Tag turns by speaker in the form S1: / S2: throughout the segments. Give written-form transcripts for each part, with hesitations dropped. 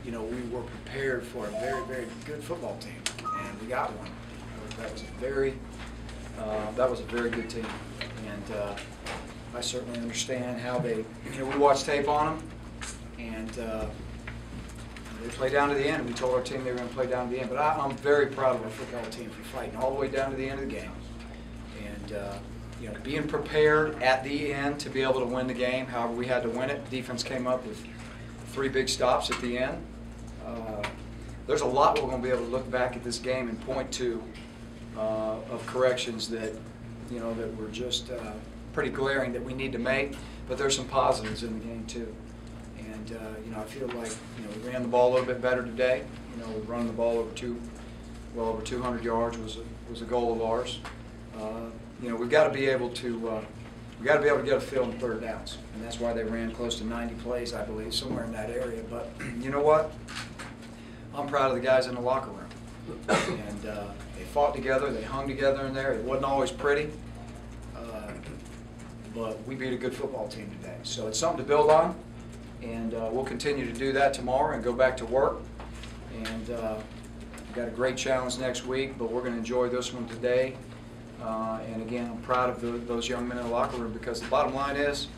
S1: you know, we were prepared for a very, very good football team, and we got one. That was a very good team, and I certainly understand how they, you know, we watched tape on them, and they played down to the end. We told our team they were going to play down to the end, but I'm very proud of our football team for fighting all the way down to the end of the game, and you know, being prepared at the end to be able to win the game. However, we had to win it. Defense came up with 3 big stops at the end. There's a lot we're going to be able to look back at this game and point to of corrections that, you know, that were just pretty glaring that we need to make. But there's some positives in the game too. And you know, I feel like, you know, we ran the ball a little bit better today. You know, we run the ball well over 200 yards was a goal of ours. You know, we've got to be able to get a feel in third downs, and that's why they ran close to 90 plays, I believe, somewhere in that area. But you know what? I'm proud of the guys in the locker room, and they fought together, they hung together in there. It wasn't always pretty, but we beat a good football team today. So it's something to build on, and we'll continue to do that tomorrow and go back to work. And we've got a great challenge next week, but we're going to enjoy this one today. And again, I'm proud of those young men in the locker room, because the bottom line is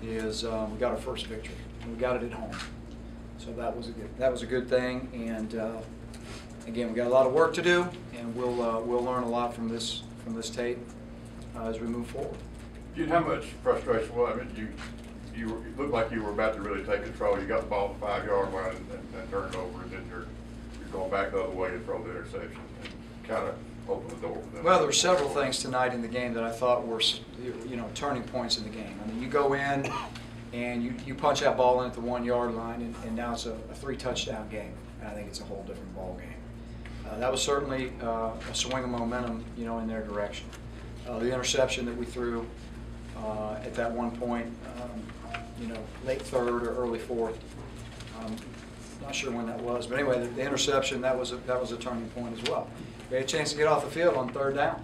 S1: we got our first victory, and we got it at home. So that was a good thing. And again, we got a lot of work to do, and we'll learn a lot from this tape as we move forward.
S2: How much frustration? Well, I mean, you looked like you were about to really take control. You got the ball at the 5-yard line and turned it over, and then you're going back the other way to throw the interception and kind of open the door for them.
S1: Well, there were several things tonight in the game that I thought were, you know, turning points in the game. I mean, you go in and you punch that ball in at the 1-yard line, and now it's a 3-touchdown game. And I think it's a whole different ball game. That was certainly a swing of momentum, you know, in their direction. The interception that we threw at that one point, you know, late third or early fourth. Not sure when that was, but anyway, the interception, that was a turning point as well. We had a chance to get off the field on 3rd down.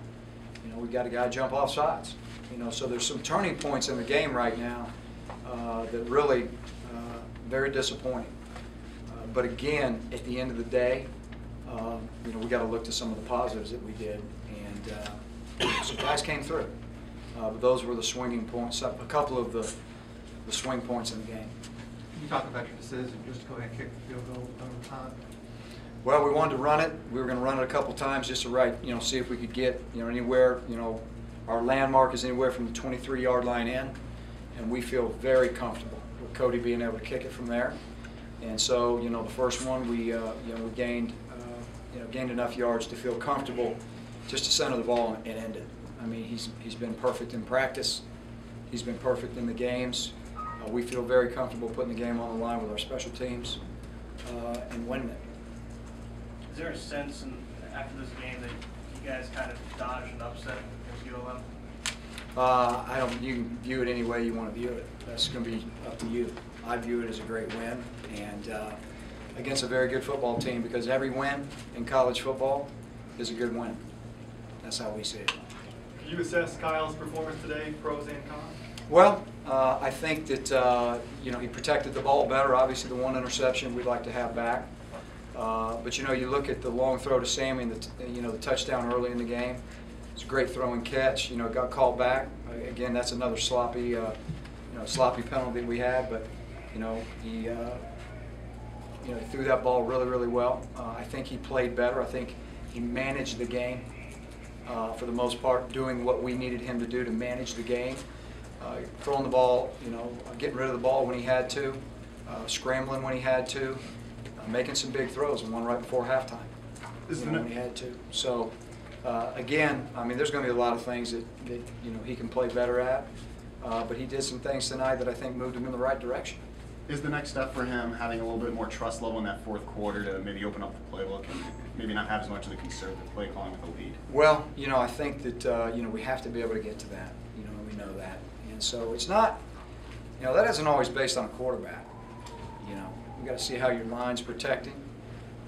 S1: You know, we got a guy jump off sides. You know, so there's some turning points in the game right now that really very disappointing. But again, at the end of the day, you know, we got to look to some of the positives that we did, and some guys came through. But those were the swinging points, a couple of the swing points in the game.
S3: Can you talk about your decision just to go ahead and kick the field goal over time?
S1: Well, we wanted to run it. We were going to run it a couple times just to you know, see if we could get, you know, anywhere, you know, our landmark is anywhere from the 23-yard line in, and we feel very comfortable with Cody being able to kick it from there. And so, you know, the first one we gained enough yards to feel comfortable just to center the ball and end it. I mean, he's been perfect in practice. He's been perfect in the games. We feel very comfortable putting the game on the line with our special teams and winning it.
S4: Is there a sense after this game that you guys kind of dodged an upset against ULM?
S1: I don't. You can view it any way you want to view it. That's going to be up to you. I view it as a great win, and against a very good football team, because every win in college football is a good win. That's how we see it.
S5: Can you assess Kyle's performance today, pros and cons?
S1: Well, I think that you know, he protected the ball better. Obviously, the one interception we'd like to have back. But you know, you look at the long throw to Sammy, and the touchdown early in the game. It's a great throw and catch. You know, got called back. Again, that's another sloppy penalty we had. But you know, he threw that ball really, really well. I think he played better. I think he managed the game for the most part, doing what we needed him to do to manage the game. Throwing the ball, you know, getting rid of the ball when he had to, scrambling when he had to, making some big throws, and one right before halftime when he had to. So again, I mean, there's going to be a lot of things that you know, he can play better at, but he did some things tonight that I think moved him in the right direction.
S6: Is the next step for him having a little bit more trust level in that 4th quarter to maybe open up the playbook and maybe not have as much of the conservative play calling with the lead?
S1: Well, you know, I think that you know, we have to be able to get to that. You know, we know that, and so it's not. You know, that isn't always based on a quarterback. You know, you got to see how your line's protecting.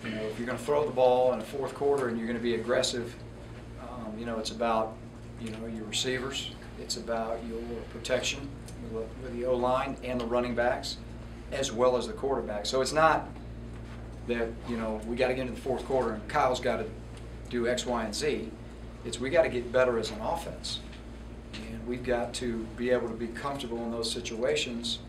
S1: You know, if you're going to throw the ball in the 4th quarter and you're going to be aggressive, you know, it's about, you know, your receivers. It's about your protection with the O-line and the running backs, as well as the quarterback. So it's not that, you know, we got to get into the fourth quarter and Kyle's got to do X, Y, and Z. It's we got to get better as an offense. And we've got to be able to be comfortable in those situations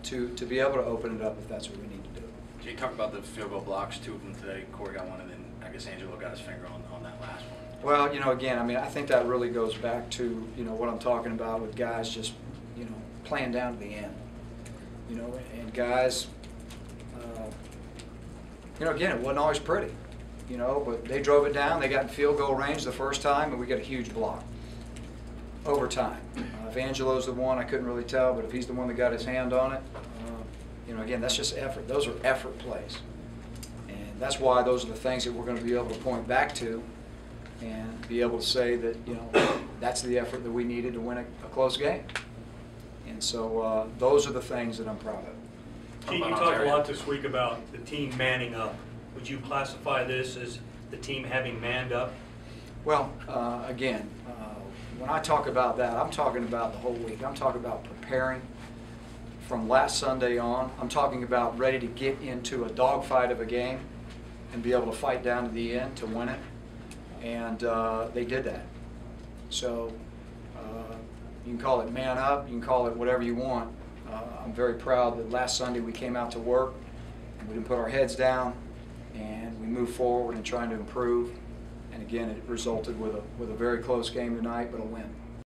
S1: to be able to open it up if that's what we need to do.
S7: So you talk about the field goal blocks, 2 of them today. Corey got one, and then I guess Angelo got his finger on that last one.
S1: Well, you know, again, I mean, I think that really goes back to, you know, what I'm talking about with guys just, you know, playing down to the end. You know, and guys, you know, again, it wasn't always pretty, you know, but they drove it down. They got in field goal range the first time, and we got a huge block. Overtime. If Angelo's the one, I couldn't really tell, but if he's the one that got his hand on it, you know, again, that's just effort. Those are effort plays. And that's why those are the things that we're going to be able to point back to and be able to say that, you know, that's the effort that we needed to win a close game. And so those are the things that I'm proud of.
S8: Gene, you talked a lot this week about the team manning up. Would you classify this as the team having manned up?
S1: Well, again, when I talk about that, I'm talking about the whole week. I'm talking about preparing from last Sunday on. I'm talking about ready to get into a dogfight of a game and be able to fight down to the end to win it. And they did that. So you can call it man up, you can call it whatever you want. I'm very proud that last Sunday we came out to work and we didn't put our heads down and we moved forward and trying to improve. And again, it resulted with a very close game tonight, but a win.